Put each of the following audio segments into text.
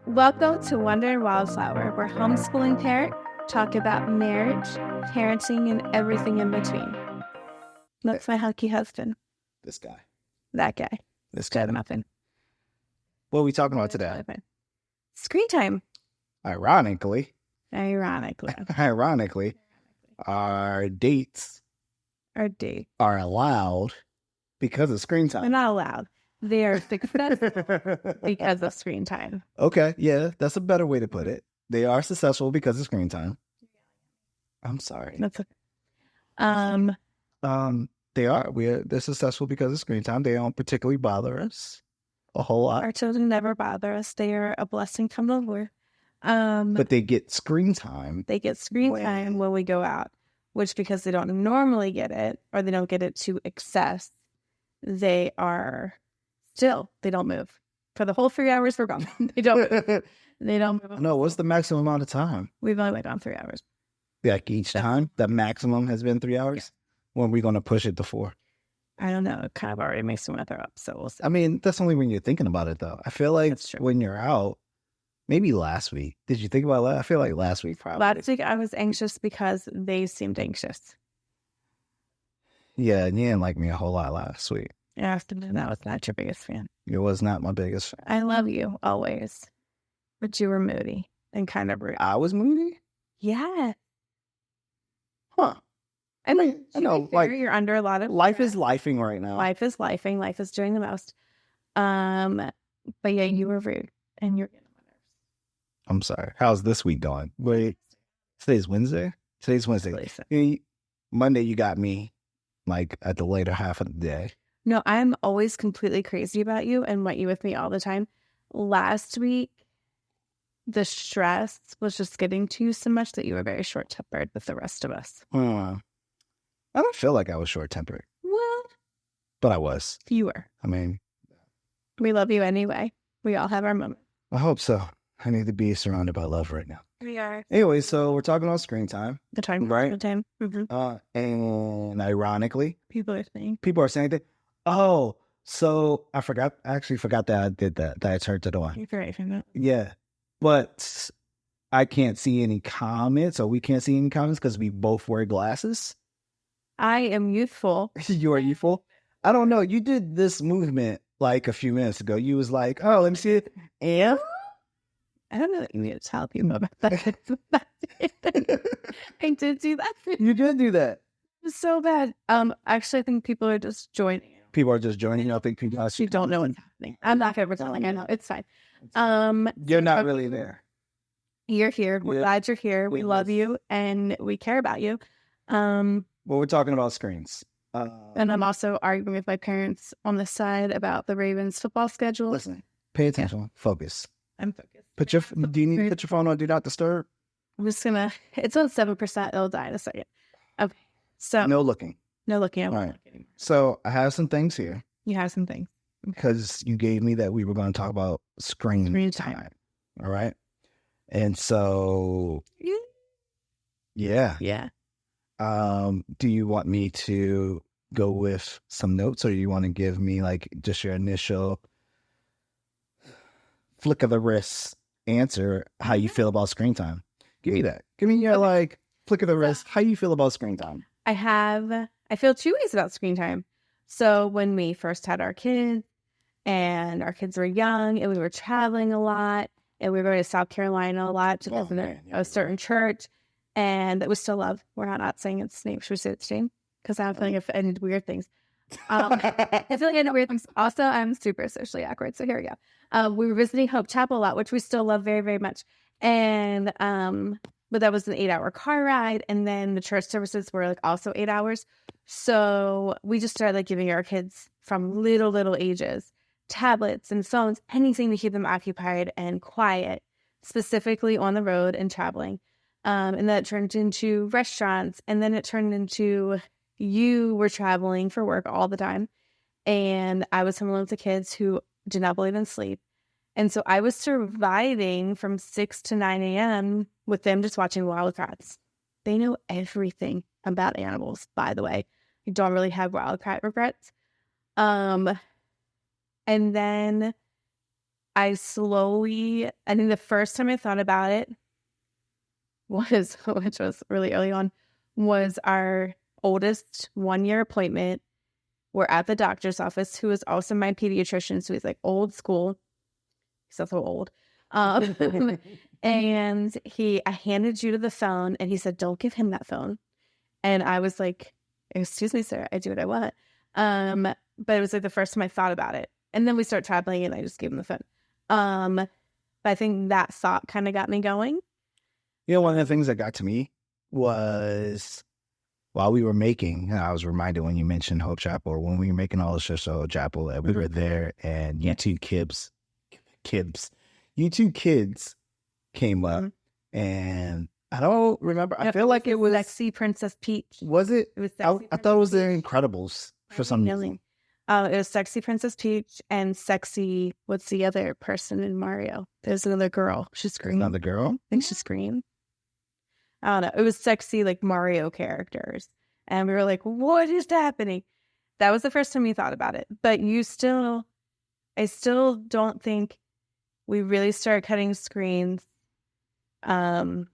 Welcome to Wonder and Wildflower, where homeschooling parents talk about marriage, parenting, and everything in between. That's my hunky husband. This guy. That guy. This guy. Nothing. What are we talking about today? Screen time. Ironically, Ironically. our dates Our date. are allowed because of screen They're time. not allowed. They are successful because of screen time. Okay, yeah, that's a better way to put it. They are successful because of screen time. I'm sorry. That's okay. They're successful because of screen time. They don't particularly bother us a whole lot. Our children never bother us. They are a blessing from the Lord. But they get screen time. They get screen time when we go out, which because they don't normally get it or they don't get it to excess, they don't move. For the whole 3 hours we're gone. They don't move. No, what's the maximum amount of time? We've only been gone 3 hours. Like each time? The maximum has been 3 hours? Yeah. When are we going to push it to 4? I don't know. It kind of already makes me want to throw up, so we'll see. I mean, that's only when you're thinking about it, though. I feel like when you're out, maybe last week. Did you think about that? I feel like last week probably. Last week I was anxious because they seemed anxious. Yeah, and you didn't like me a whole lot last week. Yeah, I was not your biggest fan. You was not my biggest fan. I love you, always. But you were moody and kind of rude. I was moody? Yeah. Huh. I mean, I know, like, you're under a lot of life is lifing right now. Life is lifing. Life is doing the most. But yeah, you were rude and you're getting on my nerves. I'm sorry. How's this week going? Wait, today's Wednesday? Today's Wednesday. Monday, you got me, like, at the later half of the day. No, I'm always completely crazy about you and want you with me all the time. Last week, the stress was just getting to you so much that you were very short-tempered with the rest of us. I don't feel like I was short-tempered. Well, but I was. You were. I mean, we love you anyway. We all have our moments. I hope so. I need to be surrounded by love right now. We are. Anyway, so we're talking about screen time. The time, right? The time. Mm-hmm. And ironically, people are saying that. Oh, so I actually forgot that I did that I turned it on. You're right from that. Yeah, but I can't see any comments, or we can't see any comments because we both wear glasses. I am youthful. You are youthful? I don't know. You did this movement like a few minutes ago. You was like, oh, let me see it. And I don't know that you need to tell people about that. I did do that. You did do that. It was so bad. Actually, I think people are just joining. People are just joining. I think people actually don't know what's happening. I'm not going to pretend like I know. It's fine. You're not really there. You're here. We're glad you're here. We love you and we care about you. Well, we're talking about screens. And I'm also arguing with my parents on the side about the Ravens football schedule. Listen, pay attention. Yeah. Focus. I'm focused. Do you need to put your phone on Do Not Disturb? I'm just going to, it's on 7%. It'll die in a second. Okay. So. No looking. No looking. I won't right. look anymore. So I have some things here. You have some things. Because you gave me that we were going to talk about screen time. All right. And so. Yeah. Yeah. Do you want me to go with some notes, or you want to give me like just your initial flick of the wrist answer how you feel about screen time? Give me that. Give me your like flick of the wrist. How you feel about screen time? I feel two ways about screen time. So when we first had our kids and our kids were young and we were traveling a lot and we were going to South Carolina a lot to visit a certain church, and that we still love. We're not saying its name. Should we say its name? Because I'm feeling I did weird things. I feel like I know weird things. Also, I'm super socially awkward. So here we go. We were visiting Hope Chapel a lot, which we still love very, very much. And but that was an 8-hour car ride, and then the church services were like also 8 hours. So we just started like giving our kids from little ages tablets and phones, anything to keep them occupied and quiet, specifically on the road and traveling. And that turned into restaurants, and then it turned into you were traveling for work all the time, and I was home alone with the kids who did not believe in sleep. And so I was surviving from 6 to 9 a.m. with them just watching Wild Kratts. They know everything about animals, by the way. You don't really have Wild Krat regrets. And then I think the first time I thought about it which was really early on, was our oldest 1-year appointment. We're at the doctor's office, who is also my pediatrician. So he's like old school. He's also old. And I handed Judah the phone and he said, don't give him that phone. And I was like, excuse me, sir, I do what I want. But it was like the first time I thought about it. And then we start traveling and I just gave him the phone. But I think that thought kind of got me going. You know, one of the things that got to me was while we were making, I was reminded when you mentioned Hope Chapel, or when we were making all the shit show Hope Chapel, that we were there and you two kids came up and I don't remember. I feel like it was Sexy Princess Peach. Was it? It was Sexy I thought it was The Incredibles for some reason. It was Sexy Princess Peach and Sexy, what's the other person in Mario? There's another girl. She's green. Another girl? I think she's green. I don't know. It was sexy, like Mario characters. And we were like, what is happening? That was the first time we thought about it. But I still don't think we really started cutting screens until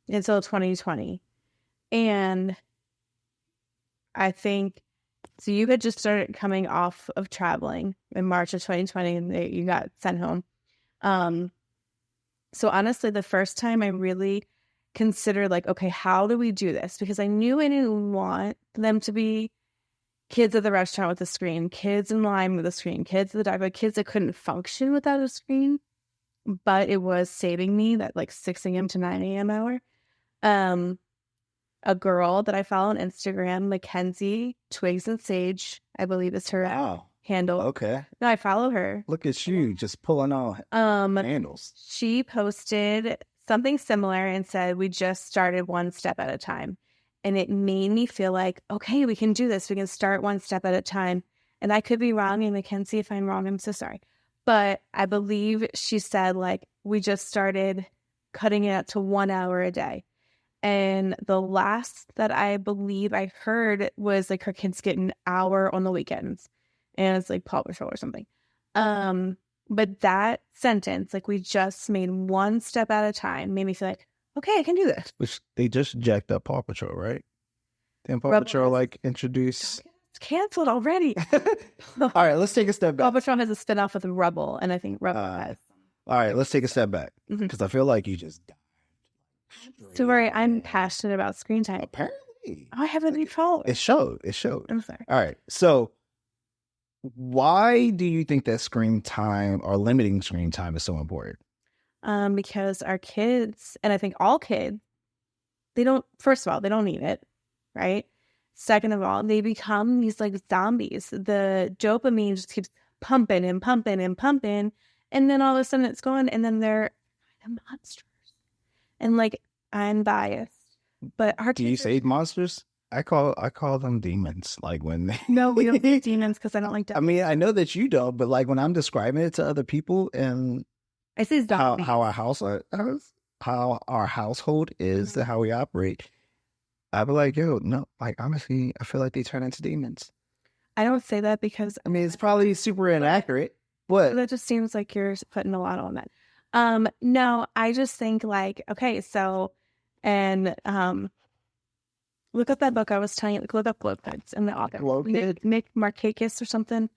2020. And I think, so you had just started coming off of traveling in March of 2020 and you got sent home. So honestly, the first time I really considered like, okay, how do we do this? Because I knew I didn't want them to be kids at the restaurant with a screen, kids in line with a screen, kids at the doctor, kids that couldn't function without a screen. But it was saving me that like 6 a.m. to 9 a.m. hour. A girl that I follow on Instagram, Mackenzie Twigs and Sage, I believe is her handle. Okay. No, I follow her. Look at you, just pulling all handles. She posted something similar and said, we just started one step at a time. And it made me feel like, okay, we can do this. We can start one step at a time. And I could be wrong. And Mackenzie, if I'm wrong, I'm so sorry. But I believe she said, like, we just started cutting it out to 1 hour a day. And the last that I believe I heard was like her kids get an hour on the weekends. And it's like Paw Patrol or something. But that sentence, like we just made one step at a time, made me feel like, okay, I can do this. Which they just jacked up Paw Patrol, right? Then Paw Patrol like introduce. It's canceled already. All right, let's take a step back. Paw Patrol has a spinoff with Rubble, and I think Rubble has. All right, let's take a step back because I feel like you just died. Don't worry, I'm passionate about screen time. Apparently, I have any fault. It showed. I'm sorry. All right, so why do you think that screen time or limiting screen time is so important? Because our kids, and I think all kids, first of all, they don't need it, right? Second of all, they become these like zombies. The dopamine just keeps pumping and pumping and pumping. And then all of a sudden it's gone. And then they're monsters. And like, I'm biased, but our do you say monsters? I call them demons. Like when they... No, we don't say demons because I don't like demons. I mean, I know that you don't, but like when I'm describing it to other people and I say zombies. how our household is and how we operate, I'd be like, yo, no, like honestly, I feel like they turn into demons. I don't say that because I mean it's probably super inaccurate, but that just seems like you're putting a lot on that. No, I just think like, okay, so and look up that book I was telling you. Look up Glow Kids and the author Nick Markakis or something.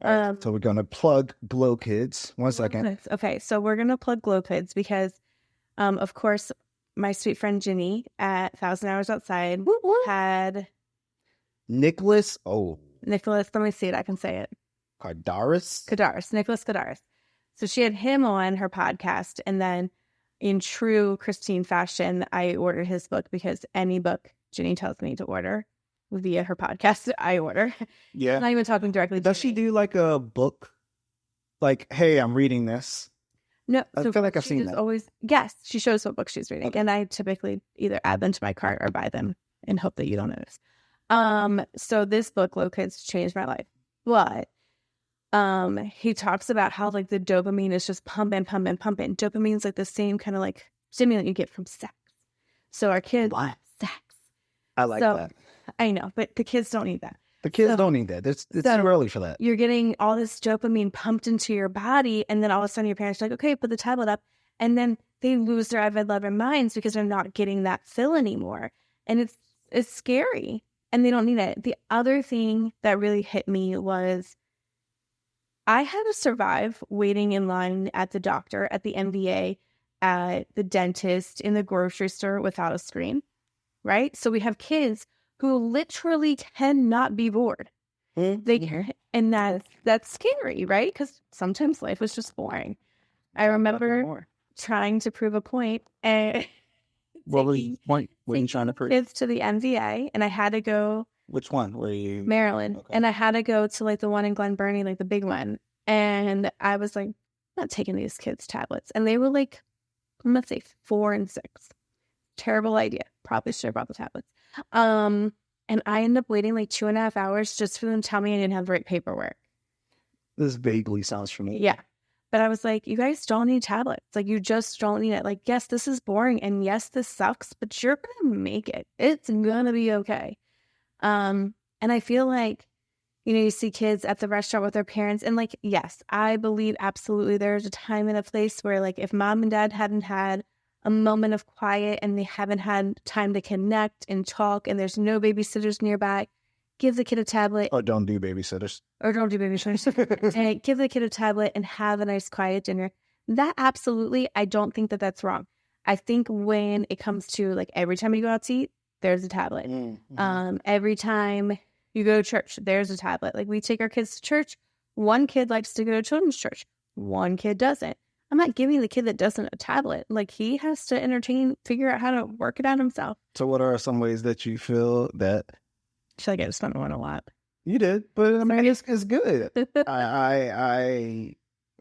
Right, so we're gonna plug Glow Kids. 1 second. Okay, so we're gonna plug Glow Kids because, of course, my sweet friend Ginny at 1,000 Hours Outside had Nicholas. Let me see it. I can say it. Nicholas Kadaris. So she had him on her podcast, and then in true Christine fashion, I ordered his book because any book Ginny tells me to order via her podcast, I order. Yeah. I'm not even talking directly to Does she do like a book? Like, hey, I'm reading this. No. I feel like I've seen that. Yes, she shows what book she's reading. Okay. And I typically either add them to my cart or buy them and hope that you don't notice. So this book, Glow Kids, changed my life. But he talks about how like the dopamine is just pumping. Dopamine's like the same kind of like stimulant you get from sex. So our kids sex. I like that. I know, but the kids don't need that. The kids don't need that. It's too early for that. You're getting all this dopamine pumped into your body, and then all of a sudden your parents are like, okay, put the tablet up. And then they lose their avid lover minds because they're not getting that fill anymore. And it's scary, and they don't need it. The other thing that really hit me was I had to survive waiting in line at the doctor, at the MVA, at the dentist, in the grocery store without a screen, right? So we have kids who literally cannot be bored. Mm-hmm. And that's scary, right? Because sometimes life is just boring. I remember trying to prove a point and what was the point? What were you trying to prove? Kids to the MVA, and I had to go. Which one were you? Maryland. Okay. And I had to go to like the one in Glen Burnie, like the big one. And I was like, I'm not taking these kids' tablets. And they were like, I'm gonna say 4 and 6. Terrible idea. Probably should have brought the tablets. And I ended up waiting like 2.5 hours just for them to tell me I didn't have the right paperwork. This vaguely sounds familiar. Yeah. But I was like, you guys don't need tablets. Like, you just don't need it. Like, yes, this is boring. And yes, this sucks, but you're going to make it. It's going to be okay. And I feel like, you see kids at the restaurant with their parents. And like, yes, I believe absolutely there's a time and a place where like if mom and dad hadn't had a moment of quiet and they haven't had time to connect and talk and there's no babysitters nearby, give the kid a tablet. Or don't do babysitters. And give the kid a tablet and have a nice quiet dinner. That absolutely, I don't think that that's wrong. I think when it comes to like every time you go out to eat, there's a tablet. Mm-hmm. Every time you go to church, there's a tablet. Like we take our kids to church. One kid likes to go to children's church. One kid doesn't. I'm not giving the kid that doesn't a tablet. Like he has to figure out how to work it out himself. So what are some ways that you feel that? I feel like I just spent one a lot. You did, but I mean, it's good. I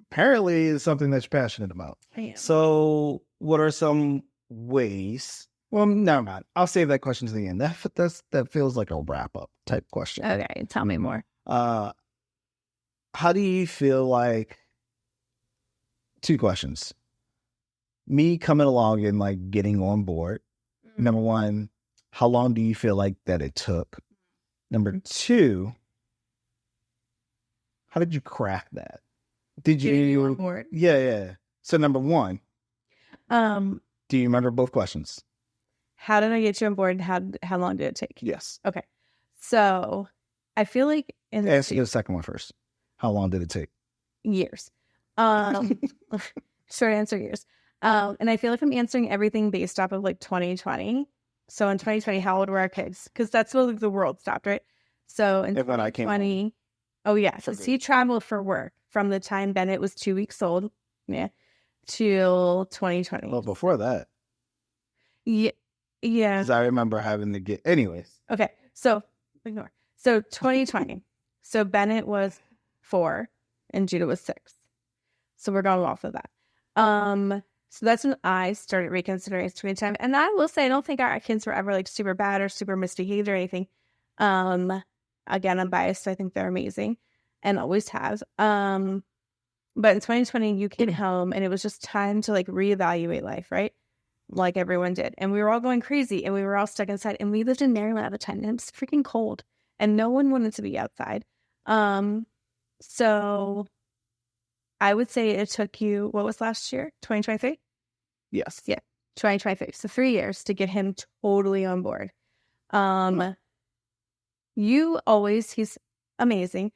apparently is something that you're passionate about. I am. So what are some ways? Well, never mind. I'll save that question to the end. That feels like a wrap up type question. Okay, tell me more. How do you feel like? 2 questions. Me coming along and like getting on board. Mm-hmm. Number 1, how long do you feel like that it took? Number 2, how did you craft that? Did you on board? Yeah. So number 1, do you remember both questions? How did I get you on board and how long did it take? Yes. Okay. So I feel like answer the second one first. How long did it take? Years. Short answer, years. And I feel like I'm answering everything based off of like 2020. So in 2020, how old were our kids? Because that's when like, the world stopped, right? So in 2020, oh yeah, so he traveled for work from the time Bennett was 2 weeks old, till 2020. Well, before that. Yeah. Because I remember having to get, anyways. Okay, so ignore. So 2020. So Bennett was 4 and Judah was 6. So we're going off of that. So that's when I started reconsidering screen time. And I will say, I don't think our kids were ever like super bad or super misbehaved or anything. Again, I'm biased. So I think they're amazing and always have. But in 2020, you came home and it was just time to like reevaluate life, right? Like everyone did. And we were all going crazy and we were all stuck inside. And we lived in Maryland at the time. And it was freaking cold. And no one wanted to be outside. So I would say it took you, what was last year? 2023? Yes. Yeah, 2023. So 3 years to get him totally on board. He's amazing.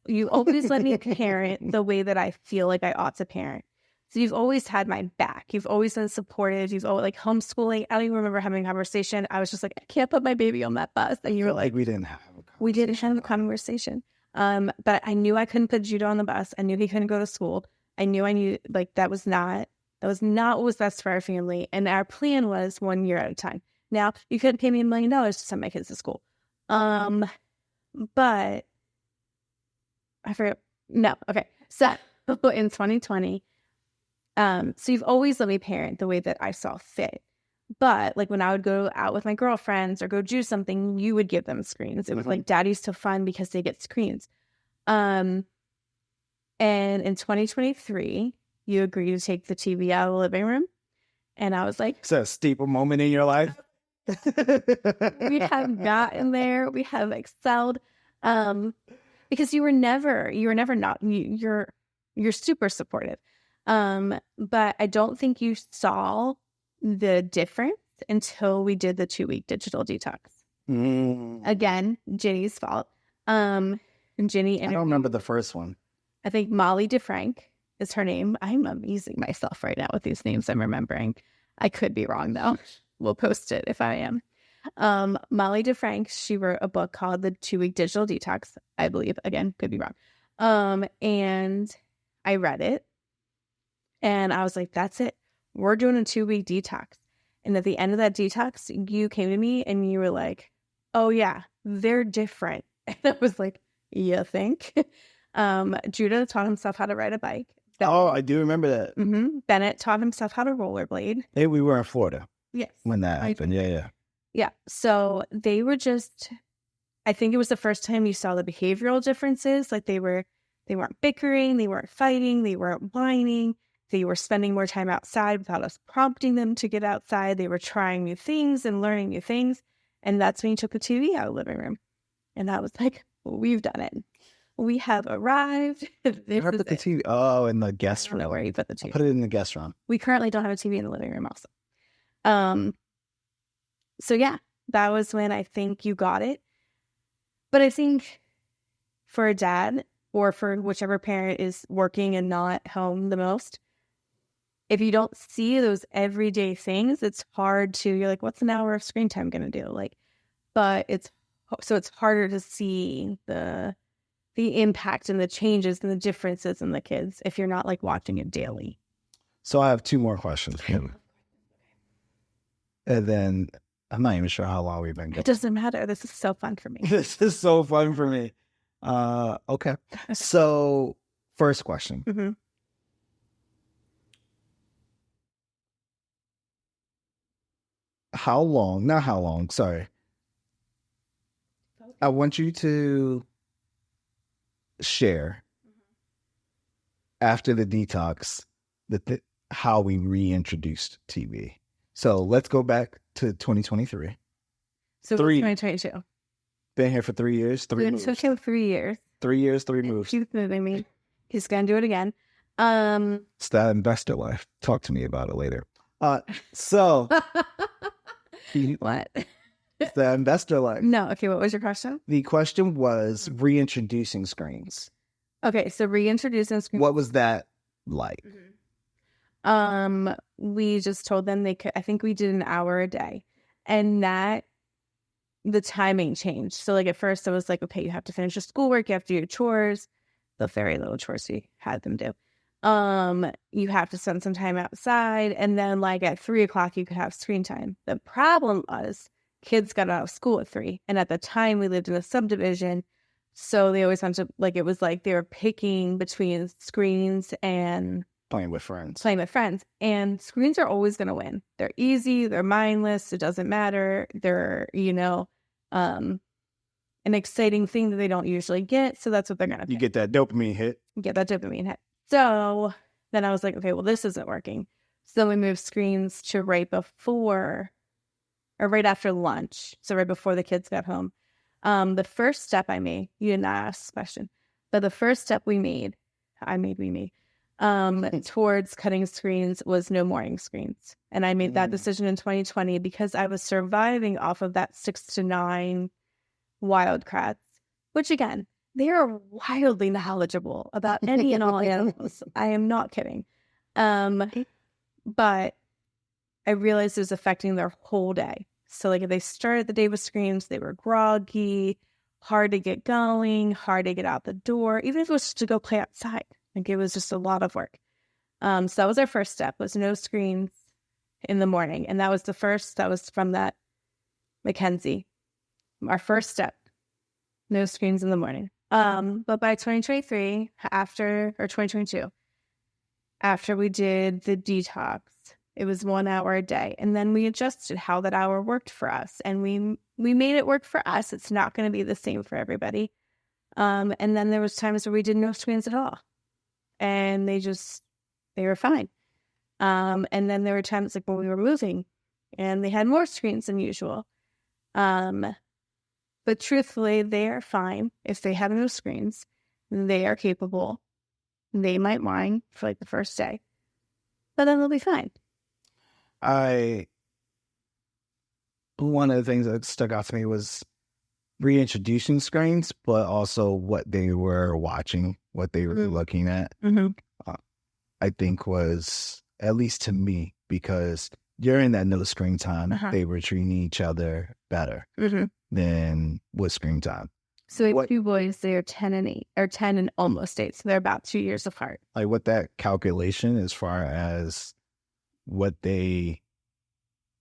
You always let me parent the way that I feel like I ought to parent. So you've always had my back. You've always been supportive. You've always like homeschooling. I don't even remember having a conversation. I was just like, I can't put my baby on that bus. And you were like, we didn't have a conversation. We didn't have a conversation. But I knew I couldn't put Judah on the bus. I knew he couldn't go to school. I knew like that was not what was best for our family. And our plan was 1 year at a time. Now you couldn't pay me $1 million to send my kids to school. But I forgot. No. Okay. So in 2020, so you've always let me parent the way that I saw fit. But like when I would go out with my girlfriends or go do something, you would give them screens. It was like daddy's so fun because they get screens. And in 2023, you agreed to take the TV out of the living room. And I was like, it's a steeple moment in your life. We have gotten there. We have excelled. Because you're never not, you're super supportive. But I don't think you saw the difference until we did the 2-week digital detox. Again, Ginny's fault. And Ginny, I don't remember the first one. I think Molly DeFrank is her name. I'm amazing myself right now with these names I'm remembering. I could be wrong though. We'll post it if I am. Molly DeFrank, she wrote a book called The 2-Week Digital Detox, I believe. Again, could be wrong. And I read it and I was like, that's it. We're doing a 2-week detox. And at the end of that detox, you came to me and you were like, oh yeah, they're different. And I was like, you think? Judah taught himself how to ride a bike. I do remember that. Mm-hmm. Bennett taught himself how to rollerblade. Hey, we were in Florida. Yes. When that happened. Yeah. So they were just, I think it was the first time you saw the behavioral differences. Like they weren't bickering, they weren't fighting, they weren't whining. They were spending more time outside without us prompting them to get outside. They were trying new things and learning new things. And that's when you took the TV out of the living room. And that was like, we've done it. We have arrived. Where put the TV? Oh, in the guest room. I don't know where you put the TV. I put it in the guest room. We currently don't have a TV in the living room also. So yeah, that was when I think you got it. But I think for a dad or for whichever parent is working and not home the most, if you don't see those everyday things, it's hard to, you're like, what's an hour of screen time going to do? Like, but it's harder to see the impact and the changes and the differences in the kids if you're not like watching it daily. So I have 2 more questions. And then I'm not even sure how long we've been going. It doesn't matter. This is so fun for me. This is so fun for me. Okay. So first question. Mm-hmm. Sorry. I want you to share after the detox how we reintroduced TV. So let's go back to 2023. So 2022. Been here for 3 years. 3 moves. It's okay, 3 years. 3 years, 3 moves. He's moving me. He's gonna do it again. It's that investor life. Talk to me about it later. So what? It's the investor life. No. Okay. What was your question? The question was reintroducing screens. Okay. So reintroducing screens. What was that like? Mm-hmm. We just told them they could, I think we did an hour a day, and that the timing changed. So like at first I was like, okay, you have to finish your schoolwork. You have to do your chores, the very little chores we had them do. You have to spend some time outside. And then like at 3:00, you could have screen time. The problem was kids got out of school at 3. And at the time we lived in a subdivision. So they always went to, like, it was like they were picking between screens and playing with friends. And screens are always going to win. They're easy. They're mindless. It doesn't matter. They're, an exciting thing that they don't usually get. So that's what they're going to pick. You get that dopamine hit. So then I was like, okay, well, this isn't working. So then we moved screens to right before or right after lunch. So right before the kids got home. The first step I made, you didn't ask this question, but the first step we made towards cutting screens was no morning screens. And I made that decision in 2020 because I was surviving off of that 6 to 9 wild Kratts, which again, they are wildly knowledgeable about any and all animals. I am not kidding. But I realized it was affecting their whole day. So like if they started the day with screens, they were groggy, hard to get going, hard to get out the door, even if it was just to go play outside. Like it was just a lot of work. So that was our first step, was no screens in the morning. And that was from that Mackenzie. Our first step, no screens in the morning. But by 2023, 2022, after we did the detox, it was 1 hour a day. And then we adjusted how that hour worked for us. And we made it work for us. It's not going to be the same for everybody. And then there was times where we did no screens at all. And they were fine. And then there were times like when we were moving and they had more screens than usual. But truthfully, they are fine if they have no screens. They are capable. They might whine for like the first day, but then they'll be fine. One of the things that stuck out to me was reintroducing screens, but also what they were watching, what they were looking at. I think was, at least to me, because during that no screen time, they were treating each other better than with screen time. So we have two boys, they are 10 and 8, or 10 and almost 8, so they're about 2 years apart. Like what that calculation as far as what they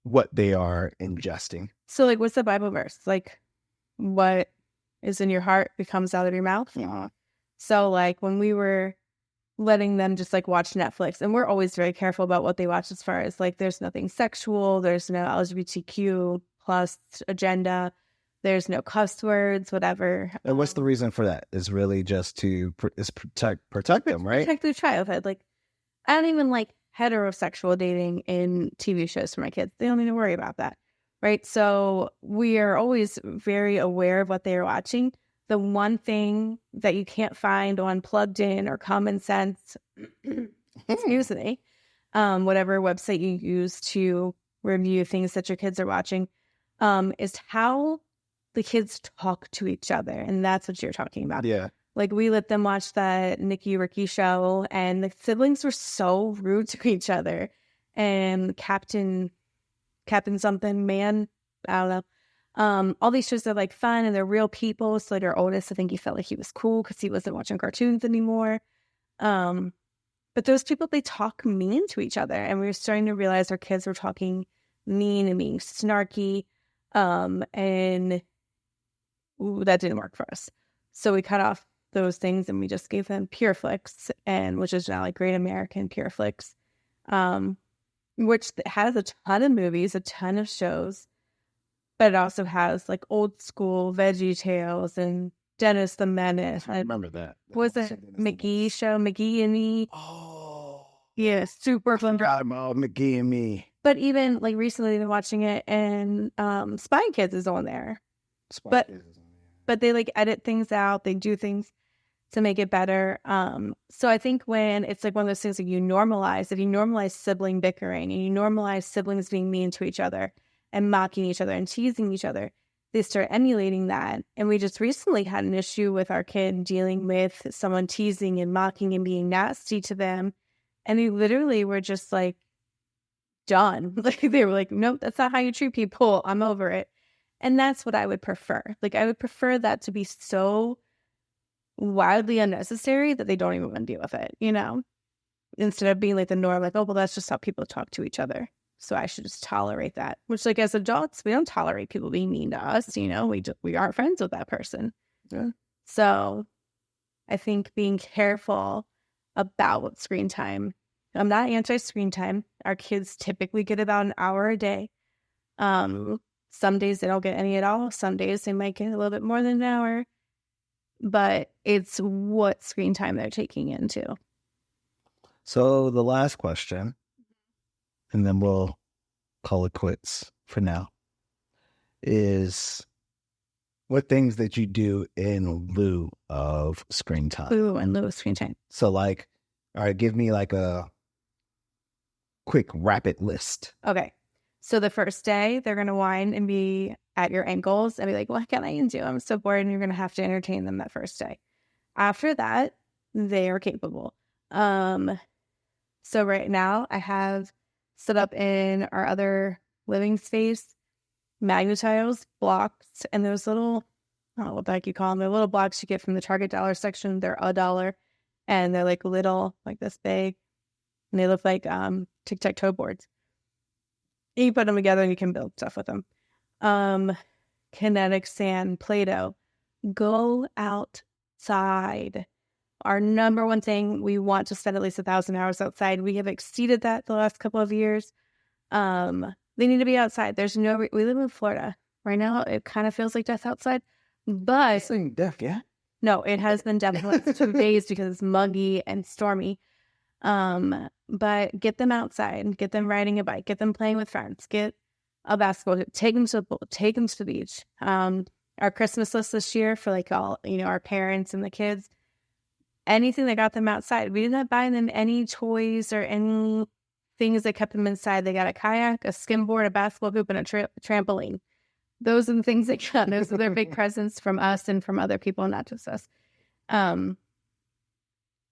are ingesting. So like, what's the Bible verse? Like, what is in your heart becomes out of your mouth. So like when we were letting them just like watch Netflix, and we're always very careful about what they watch as far as like there's nothing sexual, there's no LGBTQ plus agenda, there's no cuss words, whatever. And what's the reason for that? It's really just to protect them, right? Protect their childhood. Like, I don't even like heterosexual dating in TV shows for my kids. They don't need to worry about that, right? So we are always very aware of what they are watching. The one thing that you can't find on Plugged In or Common Sense, excuse me, whatever website you use to review things that your kids are watching, is how the kids talk to each other. And that's what you're talking about. Yeah. Like, we let them watch that Nicky Ricky show, and the siblings were so rude to each other. And Captain something, man, I don't know. All these shows are like fun and they're real people. So like our oldest, I think he felt like he was cool because he wasn't watching cartoons anymore. But those people, they talk mean to each other, and we were starting to realize our kids were talking mean and being snarky. And that didn't work for us. So we cut off those things and we just gave them PureFlix, and which is now like Great American PureFlix, which has a ton of movies, a ton of shows. But it also has like old school Veggie Tales and Dennis the Menace. I remember that. Was it McGee show? McGee and Me? Oh. Yeah, super fun. McGee and Me. But even like recently, they're watching it, and Spy Kids is on there. But they like edit things out. They do things to make it better. So I think when it's like one of those things that if you normalize sibling bickering and you normalize siblings being mean to each other and mocking each other and teasing each other, they start emulating that. And we just recently had an issue with our kid dealing with someone teasing and mocking and being nasty to them. And they literally were just like, done. Like, they were like, nope, that's not how you treat people. I'm over it. And that's what I would prefer. Like, I would prefer that to be so wildly unnecessary that they don't even want to deal with it, you know? Instead of being like the norm, like, oh, well, that's just how people talk to each other. So I should just tolerate that. Which, like, as adults, we don't tolerate people being mean to us, you know? We aren't friends with that person. Yeah. So I think being careful about screen time. I'm not anti-screen time. Our kids typically get about an hour a day. Some days they don't get any at all. Some days they might get a little bit more than an hour. But it's what screen time they're taking into. So the last question, and then we'll call it quits for now, is what things that you do in lieu of screen time? Ooh, in lieu of screen time. So like, all right, give me like a quick rapid list. Okay. So the first day, they're going to whine and be at your ankles and be like, what can I do? I'm so bored. And you're going to have to entertain them that first day. After that, they are capable. So right now I have set up in our other living space magnetiles, blocks, and those little, I don't know what the heck you call them. They're little blocks you get from the Target dollar section. They're $1 and they're like little, like this big. And they look like tic-tac-toe boards. You put them together and you can build stuff with them. Kinetic sand, Play-Doh. Go outside. Our number one thing, we want to spend at least 1,000 hours outside. We have exceeded that the last couple of years. They need to be outside. There's no, we live in Florida. Right now, it kind of feels like death outside. But It's like death, yeah? no, it has been death the last 2 days because it's muggy and stormy. But get them outside, get them riding a bike, get them playing with friends, get a basketball hoop, take them to the pool, take them to the beach. Our our Christmas list this year for like all, our parents and the kids, anything that got them outside. We did not buy them any toys or any things that kept them inside. They got a kayak, a skimboard, a basketball hoop, and a trampoline. Those are the things they got. Those are their big presents from us and from other people, not just us.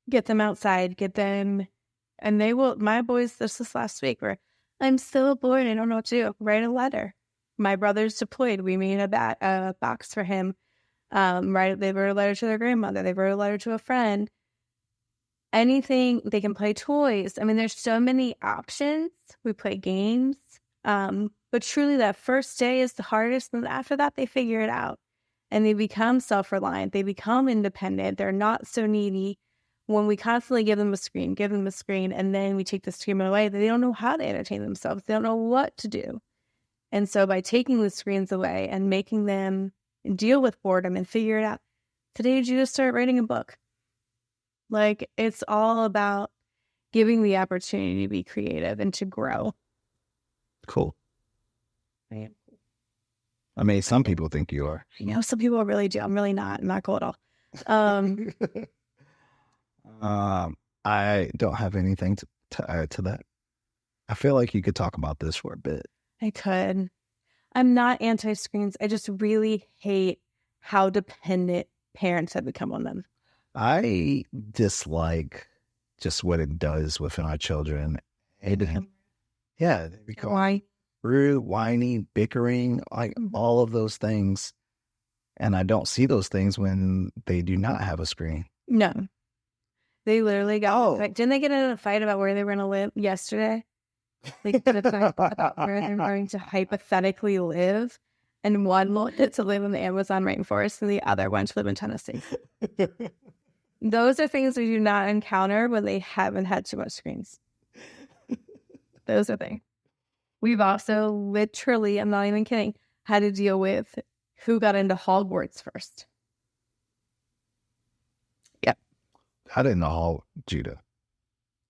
Get them outside, get them, and they will. My boys, this last week, were, I'm still bored, I don't know what to do. Write a letter. My brother's deployed. We made a box for him. They wrote a letter to their grandmother. They wrote a letter to a friend. Anything, they can play toys. I mean, there's so many options. We play games. But truly that first day is the hardest. And after that, they figure it out. And they become self-reliant. They become independent. They're not so needy. When we constantly give them a screen, and then we take the screen away, they don't know how to entertain themselves. They don't know what to do. And so by taking the screens away and making them deal with boredom and figure it out, today you just start writing a book. Like, it's all about giving the opportunity to be creative and to grow. Cool. I mean, some people think you are. Some people really do. I'm really not. I'm not cool at all. I don't have anything to add to that. I feel like you could talk about this for a bit. I could. I'm not anti-screens. I just really hate how dependent parents have become on them. I dislike just what it does within our children. They become rude, whiny, bickering, like all of those things. And I don't see those things when they do not have a screen. No. They literally got didn't they get in a fight about where they were going to live yesterday? Like, about where they're going to hypothetically live. And one wanted to live in the Amazon rainforest and the other one to live in Tennessee. Those are things we do not encounter when they haven't had too much screens. Those are things. We've also literally, I'm not even kidding, had to deal with who got into Hogwarts first. Yep. I didn't know Judah.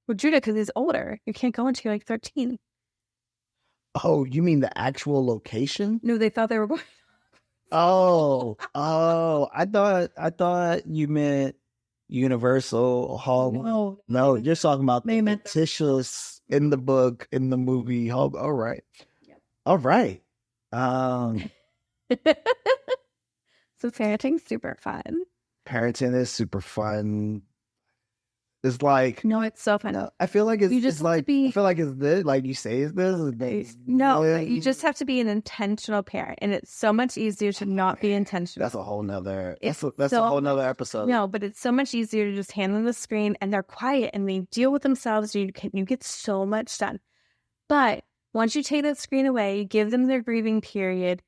Well, Judah, because he's older. You can't go until you're like 13. Oh, you mean the actual location? No, they thought they were going. Oh, I thought you meant Universal Hall. No, you're talking about the fictitious in the book, in the movie. All right. Yep. All right. So parenting's super fun. Parenting is super fun. It's like, no, it's so fun. I feel like it's just like, I feel like it's this, like you say it's this. No, you just have to be an intentional parent, and it's so much easier to not be intentional. That's a whole nother, that's a whole nother episode. No, but it's so much easier to just hand them the screen and they're quiet and they deal with themselves. You get so much done. But once you take that screen away, you give them their grieving period,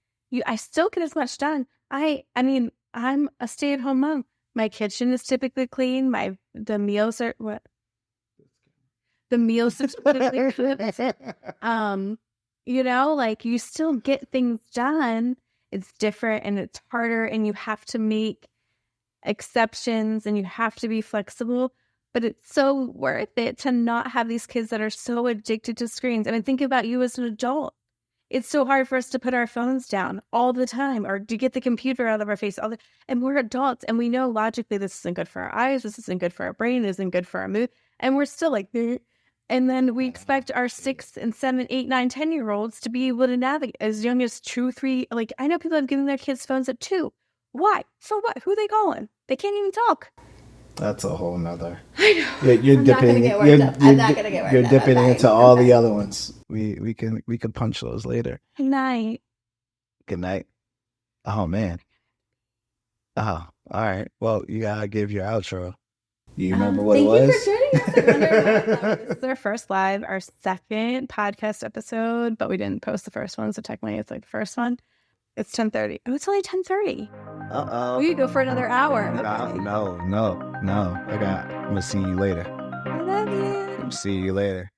I still get as much done. I mean, I'm a stay-at-home mom. My kitchen is typically clean. The meals are what? The meals are typically clean. Like, you still get things done. It's different and it's harder, and you have to make exceptions and you have to be flexible. But it's so worth it to not have these kids that are so addicted to screens. I mean, think about you as an adult. It's so hard for us to put our phones down all the time or to get the computer out of our face. And we're adults, and we know logically this isn't good for our eyes, this isn't good for our brain, this isn't good for our mood. And we're still like, and then we expect our 6 and 7, 8, 9, 10-year-olds to be able to navigate as young as 2, 3. Like, I know people have given their kids phones at 2. Why? For what? Who are they calling? They can't even talk. That's a whole nother. I know. You're dipping. I'm not gonna get worked up. You're dipping into all the other ones. We can punch those later. Good night. Good night. Oh man. Oh, all right. Well, you gotta give your outro. Do you remember what it was? Thank you for joining us. This is our first live, our second podcast episode, but we didn't post the first one, so technically it's like the first one. It's 10:30. Oh, it's only 10:30. Uh-oh. We could go for another hour. No. I'm gonna see you later. I love you. See you later.